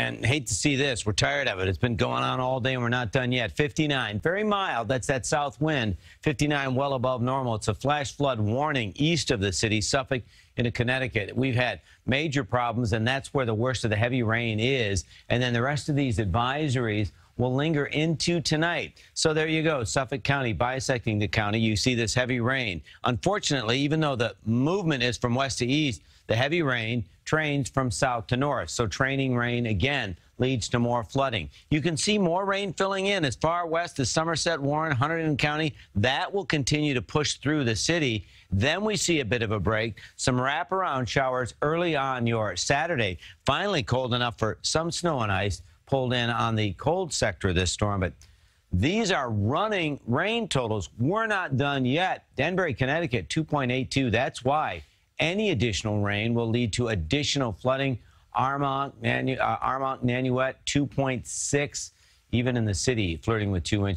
And hate to see this. We're tired of it. It's been going on all day and we're not done yet. 59, very mild. That's that south wind. 59, well above normal. It's a flash flood warning east of the city, Suffolk into Connecticut. We've had major problems, and that's where the worst of the heavy rain is. And then the rest of these advisories will linger into tonight. So there you go, Suffolk County bisecting the county. You see this heavy rain. Unfortunately, even though the movement is from west to east, the heavy rain trains from south to north. So training rain again leads to more flooding. You can see more rain filling in as far west as Somerset, Warren, Hunterdon County. That will continue to push through the city. Then we see a bit of a break, some wraparound showers early on your Saturday. Finally cold enough for some snow and ice pulled in on the cold sector of this storm. But these are running rain totals. We're not done yet. Danbury, Connecticut, 2.82. That's why any additional rain will lead to additional flooding. Armonk, Nanuet, 2.6. Even in the city, flirting with 2 inches.